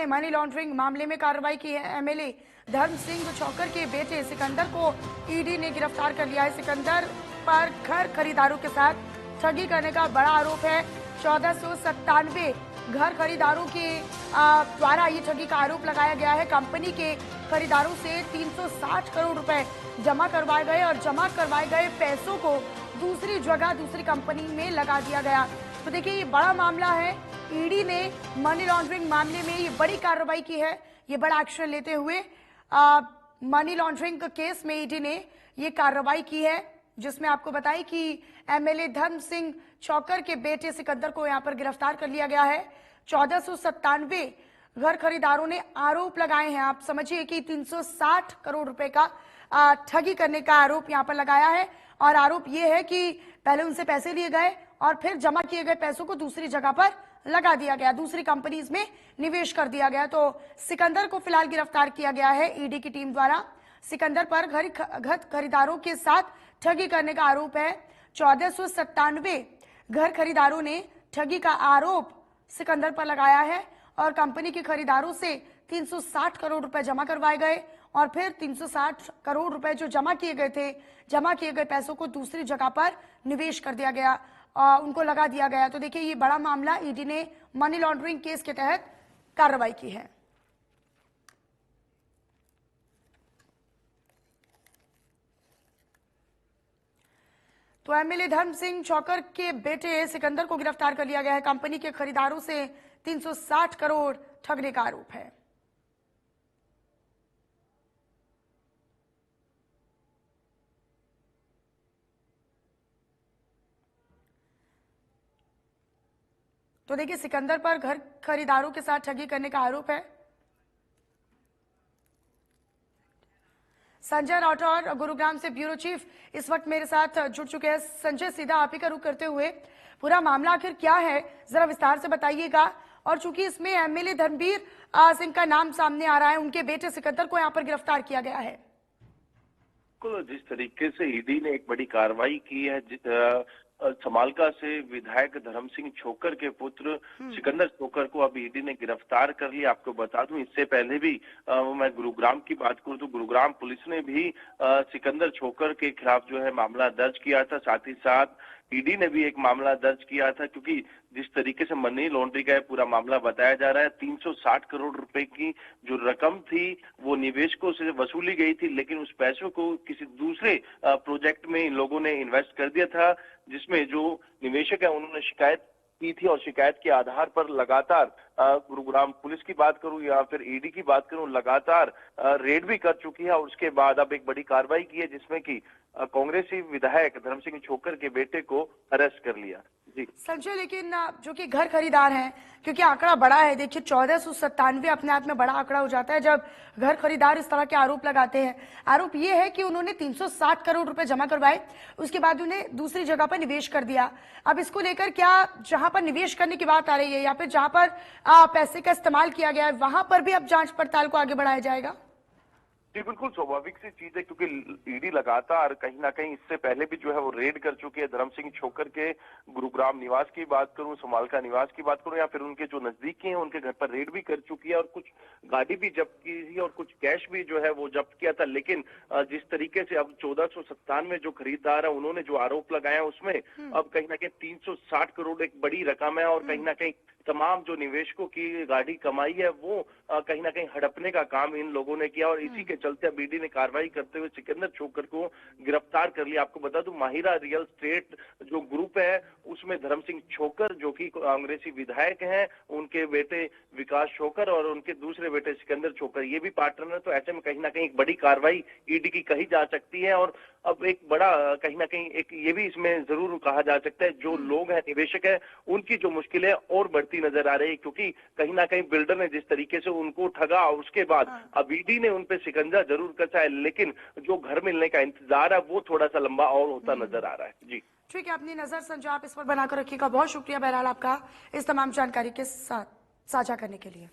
ने money laundering मामले में कार्रवाई की है। एमएलए धर्म सिंह छौकर के बेटे सिकंदर को ईडी ने गिरफ्तार कर लिया है। सिकंदर पर घर खरीदारों के साथ ठगी करने का बड़ा आरोप है। 1497 घर खरीदारों के द्वारा ये ठगी का आरोप लगाया गया है। कंपनी के खरीदारों से 360 करोड़ रुपए जमा करवाए गए और जमा करवाए गए पैसों को दूसरी जगह दूसरी कंपनी में लगा दिया गया। तो देखिए, ये बड़ा मामला है। ईडी ने मनी लॉन्ड्रिंग मामले में ये बड़ी कार्रवाई की है। ये बड़ा एक्शन लेते हुए मनी लॉन्ड्रिंग केस में ईडी ने ये कार्रवाई की है, जिसमें आपको बताई कि एमएलए धर्म सिंह छौकर के बेटे सिकंदर को यहां पर गिरफ्तार कर लिया गया है। 1497 घर खरीदारों ने आरोप लगाए हैं। आप समझिए कि 360 करोड़ रुपए का ठगी करने का आरोप यहां पर लगाया है। और आरोप यह है कि पहले उनसे पैसे लिए गए और फिर जमा किए गए पैसों को दूसरी जगह पर लगा दिया गया, दूसरी कंपनीज में निवेश कर दिया गया। तो सिकंदर को फिलहाल गिरफ्तार किया गया है ईडी की टीम द्वारा। सिकंदर पर घर खरीदारों के साथ ठगी करने का आरोप है। 1497 घर खरीदारों ने ठगी का आरोप सिकंदर पर लगाया है और कंपनी के खरीदारों से 360 करोड़ रुपए जमा करवाए गए और फिर 360 करोड़ रुपए जो जमा किए गए थे, जमा किए गए पैसों को दूसरी जगह पर निवेश कर दिया गया, उनको लगा दिया गया। तो देखिए, ये बड़ा मामला ईडी ने मनी लॉन्ड्रिंग केस के तहत कार्रवाई की है। तो एमएलए धर्म सिंह छौकर के बेटे सिकंदर को गिरफ्तार कर लिया गया है। कंपनी के खरीदारों से 360 करोड़ ठगने का आरोप है। तो देखिए, सिकंदर पर घर खरीदारों के साथ ठगी करने का आरोप है। संजय राठौर गुरुग्राम से ब्यूरो चीफ इस वक्त मेरे साथ जुड़ चुके हैं। संजय, सीधा आप ही का रुख करते हुए पूरा मामला आखिर क्या है, जरा विस्तार से बताइएगा। और चूंकि इसमें एमएलए धर्मवीर सिंह का नाम सामने आ रहा है, उनके बेटे सिकंदर को यहाँ पर गिरफ्तार किया गया है। जिस तरीके से ईडी ने एक बड़ी कार्रवाई की है, समालका से विधायक धर्म सिंह छौकर के पुत्र सिकंदर छौकर को अब ईडी ने गिरफ्तार कर लिया। आपको बता दूं, इससे पहले भी मैं गुरुग्राम की बात करूं तो गुरुग्राम पुलिस ने भी सिकंदर छौकर के खिलाफ जो है मामला दर्ज किया था। साथ ही साथ ईडी ने भी एक मामला दर्ज किया था, क्योंकि जिस तरीके से मनी लॉन्ड्रिंग का पूरा मामला बताया जा रहा है, 360 करोड़ रुपए की जो रकम थी वो निवेशकों से वसूली गई थी, लेकिन उस पैसों को किसी दूसरे प्रोजेक्ट में इन लोगों ने इन्वेस्ट कर दिया था, जिसमें जो निवेशक है उन्होंने शिकायत की थी और शिकायत के आधार पर लगातार गुरुग्राम पुलिस की बात करूं या फिर ईडी की बात करूं, लगातार रेड भी कर चुकी है। और उसके बाद अब एक बड़ी कार्रवाई की है, जिसमें कि कांग्रेसी विधायक धर्म सिंह छौकर के बेटे को अरेस्ट कर लिया। जी संजय, लेकिन जो कि घर खरीदार हैं, क्योंकि आंकड़ा बड़ा है, देखिए 1497 अपने आप में बड़ा आंकड़ा हो जाता है जब घर खरीदार इस तरह के आरोप लगाते हैं। आरोप ये है कि उन्होंने 360 करोड़ रुपए जमा करवाए, उसके बाद उन्हें दूसरी जगह पर निवेश कर दिया। अब इसको लेकर क्या जहां पर निवेश करने की बात आ रही है या फिर जहां पर पैसे का इस्तेमाल किया गया है, वहां पर भी अब जांच पड़ताल को आगे बढ़ाया जाएगा? जी बिल्कुल स्वाभाविक सी चीज है, क्योंकि ईडी लगातार कहीं ना कहीं इससे पहले भी जो है वो रेड कर चुकी है। धर्म सिंह छौकर के गुरुग्राम निवास की बात करूं, समालका निवास की बात करूं या फिर उनके जो नजदीकी हैं उनके घर पर रेड भी कर चुकी है और कुछ गाड़ी भी जब्त की थी और कुछ कैश भी जो है वो जब्त किया था। लेकिन जिस तरीके से अब 1497 जो खरीदार है उन्होंने जो आरोप लगाया उसमें अब कहीं ना कहीं 360 करोड़ एक बड़ी रकम है और कहीं ना कहीं तमाम जो निवेशकों की गाड़ी कमाई है वो कहीं ना कहीं हड़पने का काम इन लोगों ने किया और इसी के चलते अब ईडी ने कार्रवाई करते हुए सिकंदर छौकर को गिरफ्तार कर लिया। आपको बता दूं, माहिरा रियल स्टेट जो ग्रुप है उसमें धर्म सिंह छौकर जो कि कांग्रेसी विधायक हैं, उनके बेटे विकास छौकर और उनके दूसरे बेटे सिकंदर छौकर ये भी पार्टनर है। तो ऐसे में कहीं ना कहीं एक बड़ी कार्रवाई ईडी की कही जा सकती है और अब एक बड़ा कहीं ना कहीं एक ये भी इसमें जरूर कहा जा सकता है, जो लोग हैं निवेशक है उनकी जो मुश्किलें और बढ़ती नजर आ रही है, क्योंकि कहीं ना कहीं बिल्डर ने जिस तरीके से उनको ठगा और उसके बाद अब ईडी ने उन पे शिकंजा जरूर कसा है, लेकिन जो घर मिलने का इंतजार है वो थोड़ा सा लंबा और होता नजर आ रहा है। जी ठीक है, अपनी नजर संजय आप इस पर बनाकर रखिएगा। बहुत शुक्रिया बहरहाल आपका इस तमाम जानकारी के साथ साझा करने के लिए।